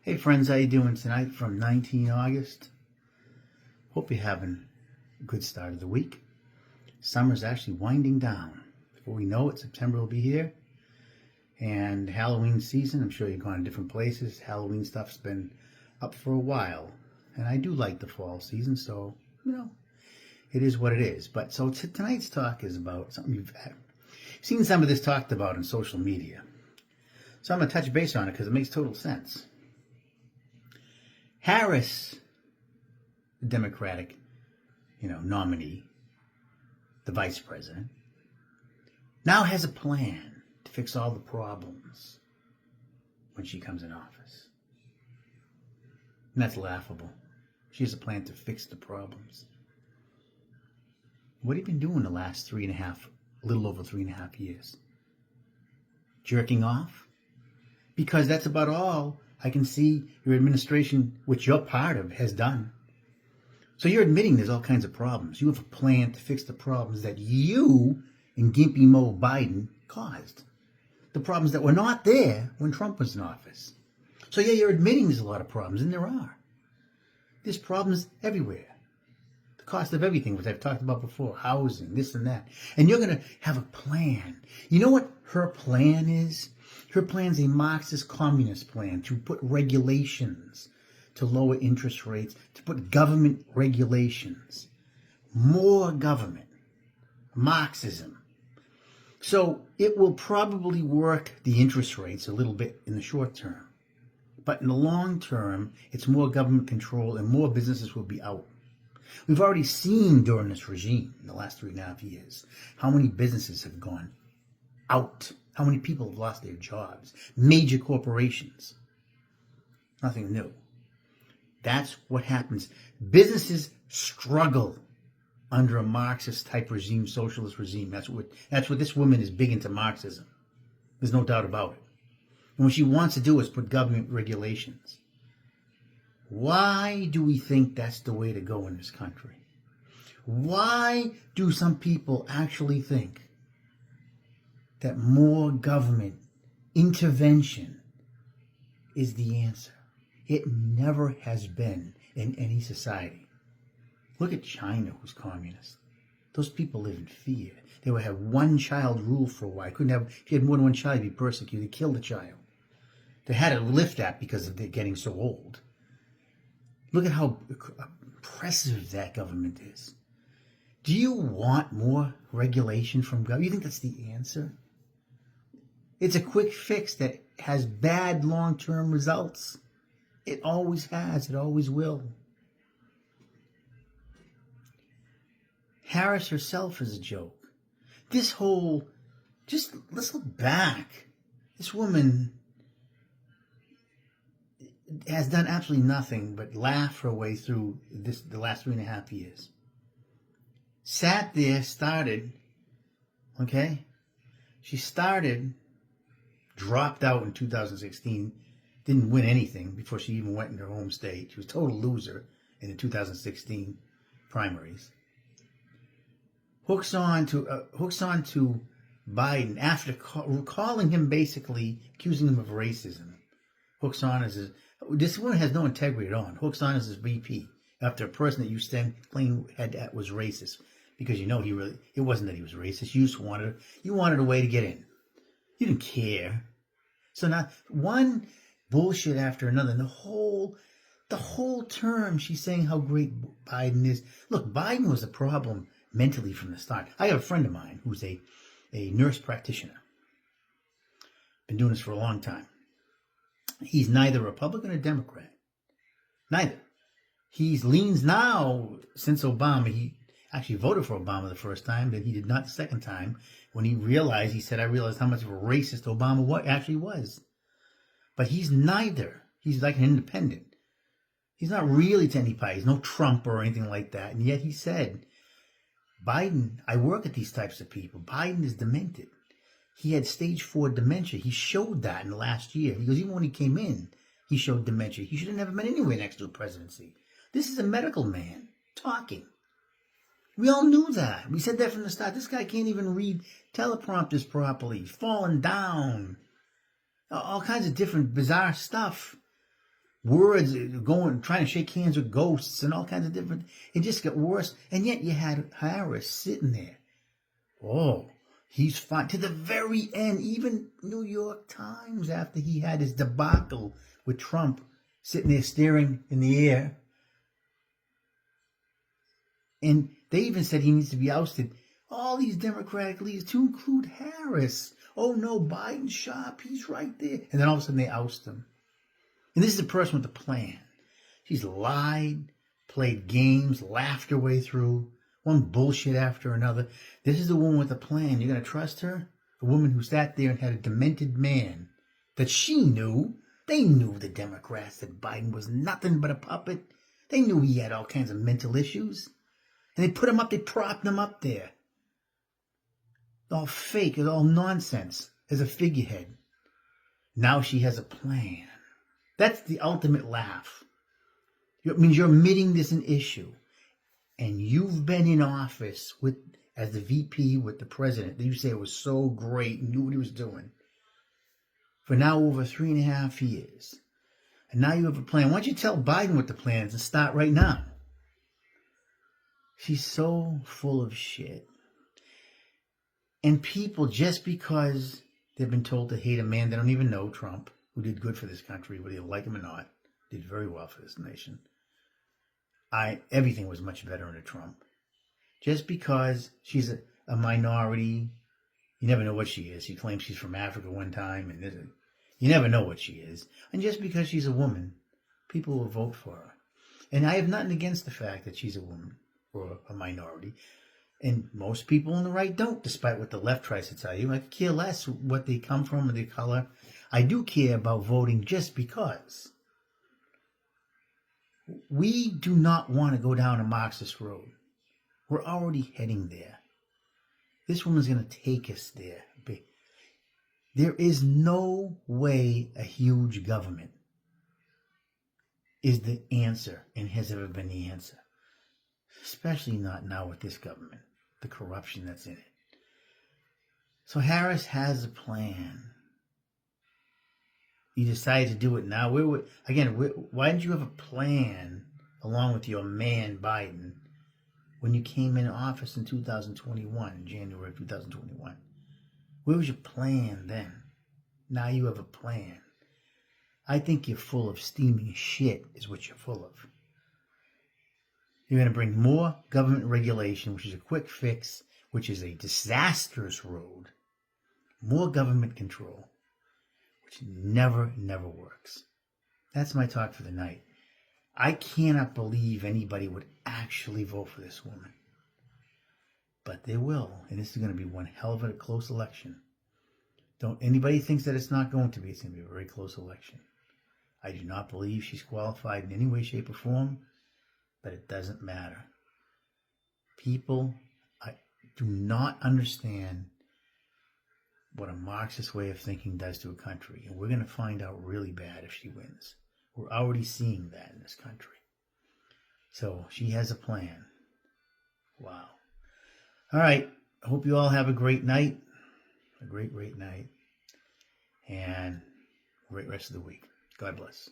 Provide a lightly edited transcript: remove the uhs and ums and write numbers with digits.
Hey friends, how you doing tonight from 19 August? Hope you're having a good start of the week. Summer's actually winding down. Before we know it, September will be here. And Halloween season, I'm sure you're going to different places. Halloween stuff's been up for a while. And I do like the fall season, so, it is what it is. But so tonight's talk is about something you've seen some of this talked about on social media. So I'm going to touch base on it because it makes total sense. Harris, the Democratic, nominee, the vice president, now has a plan to fix all the problems when she comes in office. And that's laughable. She has a plan to fix the problems. What have you been doing the last little over 3.5 years? Jerking off? Because that's about all I can see your administration, which you're part of, has done. So you're admitting there's all kinds of problems. You have a plan to fix the problems that you and Gimpy Mo Biden caused. The problems that were not there when Trump was in office. So yeah, you're admitting there's a lot of problems, and there are. There's problems everywhere. The cost of everything, which I've talked about before, housing, this and that. And you're going to have a plan. You know what her plan is? Her plan is a Marxist communist plan to put regulations to lower interest rates, to put government regulations. More government. Marxism. So it will probably work the interest rates a little bit in the short term. But in the long term, it's more government control and more businesses will be out. We've already seen during this regime in the last 3.5 years how many businesses have gone out. How many people have lost their jobs? Major corporations. Nothing new. That's what happens. Businesses struggle under a Marxist type regime, socialist regime. That's what this woman is big into Marxism. There's no doubt about it. And what she wants to do is put government regulations. Why do we think that's the way to go in this country? Why do some people actually think that more government intervention is the answer? It never has been in any society. Look at China, who's communist. Those people live in fear. They would have one-child rule for a while. If you had more than one child, you'd be persecuted. Kill the child. They had to lift that because they're getting so old. Look at how oppressive that government is. Do you want more regulation from government? You think that's the answer? It's a quick fix that has bad long-term results. It always has. It always will. Harris herself is a joke. Let's look back. This woman has done absolutely nothing but laugh her way through the last 3.5 years. Sat there, started, She started, dropped out in 2016, didn't win anything before she even went in her home state. She was a total loser in the 2016 primaries. Hooks on to Biden after calling him, basically accusing him of racism. Hooks on as this woman has no integrity at all. Hooks on as his VP after a person that you stand claim was racist, because it wasn't that he was racist. You just wanted a way to get in. You didn't care. So now one bullshit after another. And the whole term she's saying how great Biden is. Look, Biden was a problem mentally from the start. I have a friend of mine who's a nurse practitioner. Been doing this for a long time. He's neither Republican or Democrat. Neither. He leans now, since Obama, he actually voted for Obama the first time, but he did not the second time. When he said, I realized how much of a racist Obama actually was. But he's neither. He's like an independent. He's not really to any party. He's no Trump or anything like that. And yet he said, Biden, I work at these types of people. Biden is demented. He had stage 4 dementia. He showed that in the last year. He goes, even when he came in, he showed dementia. He should have never been anywhere next to a presidency. This is a medical man talking. We all knew that. We said that from the start. This guy can't even read teleprompters properly. He's falling down. All kinds of different bizarre stuff. words going, trying to shake hands with ghosts and all kinds of different. It just got worse. And yet you had Harris sitting there. Oh, he's fine to the very end. Even New York Times, after he had his debacle with Trump, sitting there staring in the air. And they even said he needs to be ousted. All these Democratic leaders, to include Harris. Oh no, Biden's sharp. He's right there. And then all of a sudden they oust him. And this is the person with the plan. She's lied, played games, laughed her way through, one bullshit after another. This is the woman with the plan. You're going to trust her? A woman who sat there and had a demented man that she knew. They knew, the Democrats, that Biden was nothing but a puppet. They knew he had all kinds of mental issues. And they put him up, they propped him up there. All fake, it's all nonsense, as a figurehead. Now she has a plan. That's the ultimate laugh. It means you're admitting there's an issue. And you've been in office with, as the VP with the president, that you say it was so great and knew what he was doing, for now over 3.5 years. And now you have a plan. Why don't you tell Biden what the plan is and start right now? She's so full of shit. And people, just because they've been told to hate a man they don't even know, Trump, who did good for this country, whether you like him or not, did very well for this nation. Everything was much better under Trump. Just because she's a minority, you never know what she is. She claims she's from Africa one time, and you never know what she is. And just because she's a woman, people will vote for her. And I have nothing against the fact that she's a woman or a minority. And most people on the right don't, despite what the left tries to tell you. I care less what they come from or their color. I do care about voting just because. We do not want to go down a Marxist road. We're already heading there. This woman's going to take us there. There is no way a huge government is the answer and has ever been the answer. Especially not now with this government, the corruption that's in it. So Harris has a plan. You decided to do it now. Why didn't you have a plan along with your man Biden when you came in office in 2021, January of 2021? Where was your plan then? Now you have a plan. I think you're full of steaming shit is what you're full of. You're going to bring more government regulation, which is a quick fix, which is a disastrous road. More government control, which never works. That's my talk for the night. I cannot believe anybody would actually vote for this woman. But they will, and this is going to be one hell of a close election. Don't anybody thinks that it's not going to be. It's going to be a very close election. I do not believe she's qualified in any way, shape, or form, but it doesn't matter. People do not understand what a Marxist way of thinking does to a country, and we're going to find out really bad if she wins. We're already seeing that in this country. So she has a plan. Wow. All right. I hope you all have a great night. A great night. And great rest of the week. God bless.